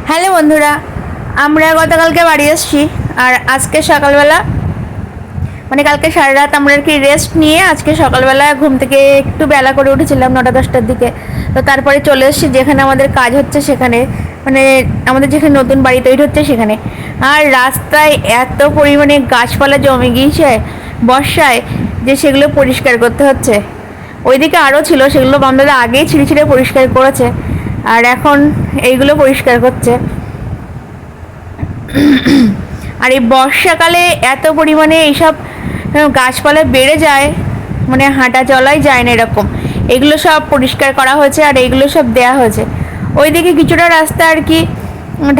Hello বন্ধুরা, আমরা গতকালকে বাড়ি এসেছি। আর আজকে সকালবেলা কালকে সারা রাত আমরা আর কি রেস্ট নিয়ে আজকে সকালবেলা ঘুম থেকে একটু বেলা করে উঠেছিলাম 9টা-10টার দিকে। তো তারপরে চলে এসেছি যেখানে আমাদের কাজ হচ্ছে সেখানে, আমাদের যেখানে নতুন বাড়ি তৈরি হচ্ছে সেখানে। আর রাস্তায় এত পরিমাণে গাছপালা জমে গিয়েছে বর্ষায় যে সেগুলো পরিষ্কার করতে হচ্ছে। ওইদিকে আরও ছিল, সেগুলো বান্ধবীরা আগেই ছিঁড়ে ছিঁড়ে পরিষ্কার করেছে, আর এখন এইগুলো পরিষ্কার করছে। আর এই বর্ষাকালে এত পরিমাণে এইসব গাছপালা বেড়ে যায়, হাঁটা চলাই যায় না এরকম। এগুলো সব পরিষ্কার করা হয়েছে আর এইগুলো সব দেয়া হয়েছে। ওইদিকে কিছুটা রাস্তা আর কি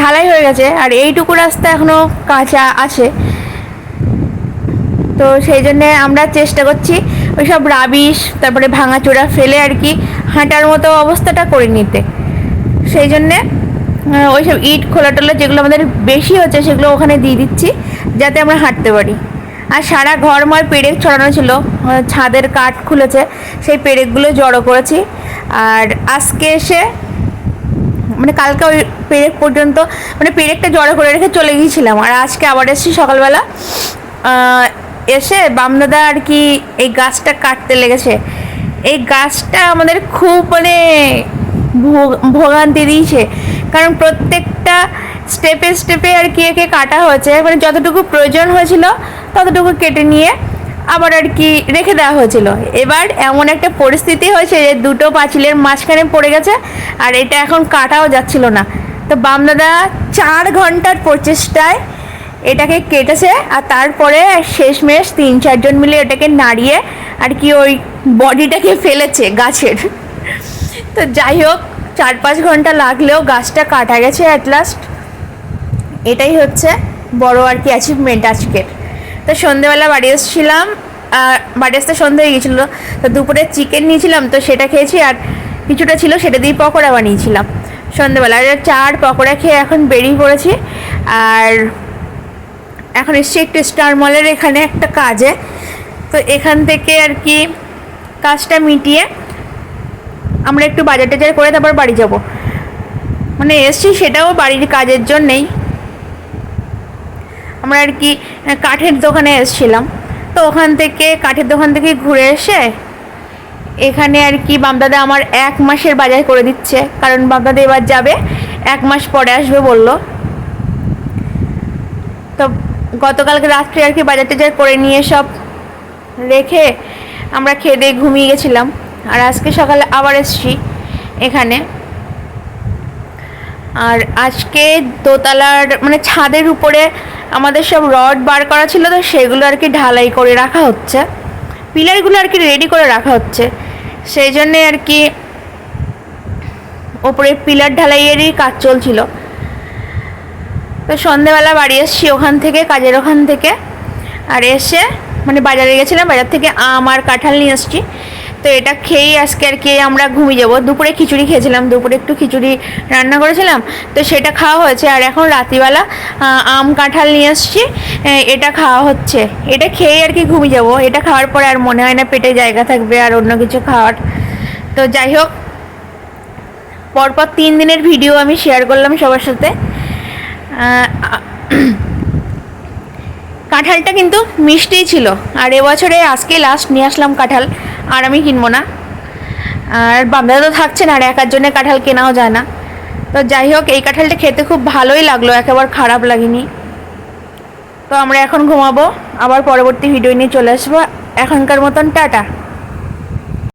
ঢালাই হয়ে গেছে, আর এইটুকু রাস্তা এখনও কাঁচা আছে। তো সেই জন্যে আমরা চেষ্টা করছি ওই সব রাবিশ তারপরে ভাঙাচোরা ফেলে আর কি হাঁটার মতো অবস্থাটা করে নিতে। সেই জন্যে ওই সব ইট খোলা টোলা যেগুলো আমাদের বেশি হচ্ছে সেগুলো ওখানে দিয়ে দিচ্ছি যাতে আমরা হাঁটতে পারি। আর সারা ঘরময় পেরেক ছড়ানো ছিল, ছাদের কাঠ খুলেছে, সেই পেরেকগুলো জড়ো করেছি। আর আজকে এসে কালকে ওই পেরেক পর্যন্ত পেরেকটা জড়ো করে রেখে চলে গিয়েছিলাম, আর আজকে আবার এসেছি সকালবেলা। এসে বামদাদা আর কি এই গাছটা কাটতে লেগেছে। এই গাছটা আমাদের খুব ভোগান্তি দিয়েছে, কারণ প্রত্যেকটা স্টেপে স্টেপে আর কি একে কাটা হয়েছে। যতটুকু প্রয়োজন হয়েছিল ততটুকু কেটে নিয়ে আবার আর কি রেখে দেওয়া হয়েছিল। এবার এমন একটা পরিস্থিতি হয়েছে যে দুটো পাঁচিলের মাঝখানে পড়ে গেছে, আর এটা এখন কাটাও যাচ্ছিল না। তো বামদাদা 4 ঘন্টার প্রচেষ্টায় এটাকে কেটেছে, আর তারপরে শেষমেশ 3-4 জন মিলে এটাকে নাড়িয়ে আর কি ওই বডিটাকে ফেলেছে গাছের। তো যাই হোক, 4-5 ঘন্টা লাগলেও গাছটা কাটা গেছে অ্যাট লাস্ট। এটাই হচ্ছে বড় আর কি অ্যাচিভমেন্ট আজকের। তো সন্ধেবেলা বাড়ি এসেছিলাম, বাড়ি আসতে সন্ধে হয়ে গেছিলো। তো দুপুরে চিকেন নিয়েছিলাম, তো সেটা খেয়েছি, আর কিছুটা ছিল সেটা দিয়ে পকোড়া বানিয়েছিলাম সন্ধেবেলা। আর চার পকোড়া খেয়ে এখন বেরিয়ে পড়েছি। আর এখন এসছি একটু স্টার মলের এখানে একটা কাজে। তো এখান থেকে আর কি কাজটা আমরা একটু বাজার টাজার করে তারপর বাড়ি যাব। এসছি সেটাও বাড়ির কাজের জন্যেই। আমরা আর কি কাঠের দোকানে এসেছিলাম, তো কাঠের দোকান থেকে ঘুরে এসে এখানে আর কি বামদাদা আমার 1 মাসের বাজার করে দিচ্ছে, কারণ বামদাদা এবার যাবে, 1 মাস পরে আসবে বলল। তো গতকালকে রাত্রে আর কি বাজার টাজার করে নিয়ে সব রেখে আমরা খেয়ে দিয়ে ঘুমিয়ে গেছিলাম। আর আজকে সকালে আবার এসেছি এখানে। আর আজকে দোতলার ছাদের উপরে আমাদের সব রড বার করা ছিল, তো সেগুলো আর কি ঢালাই করে রাখা হচ্ছে, পিলারগুলো আর কি রেডি করে রাখা হচ্ছে। সেই জন্যে আর কি ওপরে পিলার ঢালাইয়েরই কাজ চলছিল। তো সন্ধেবেলা বাড়ি এসেছি কাজের ওখান থেকে। আর এসে বাজারে গেছিলাম, বাজার থেকে আম আর কাঁঠাল নিয়ে এসেছি। তো এটা খেয়েই আজকে আর কি আমরা ঘুমিয়ে যাবো। দুপুরে খিচুড়ি খেয়েছিলাম, দুপুরে একটু খিচুড়ি রান্না করেছিলাম, তো সেটা খাওয়া হয়েছে। আর এখন রাত্রিবেলা আম কাঁঠাল নিয়ে এসেছি, এটা খাওয়া হচ্ছে। এটা খেয়েই আর কি ঘুমিয়ে যাবো। এটা খাওয়ার পরে আর মনে হয় না পেটে জায়গা থাকবে আর অন্য কিছু খাওয়ার। তো যাই হোক, পরপর 3 দিনের ভিডিও আমি শেয়ার করলাম সবার সাথে। কাঁঠালটা কিন্তু মিষ্টিই ছিল। আর এবছরে আজকে লাস্ট নিয়ে আসলাম কাঁঠাল, আর আমি কিনবো না। আর বামদাদা তো থাকছে না, আর একার জন্য কাঁঠাল কেনাও যায় না। তো যাই হোক, এই কাঁঠালটা খেতে খুব ভালোই লাগলো, একেবারে খারাপ লাগেনি। তো আমরা এখন ঘুমাবো, আবার পরবর্তী ভিডিও নিয়ে চলে আসবো। এখনকার মতন টাটা।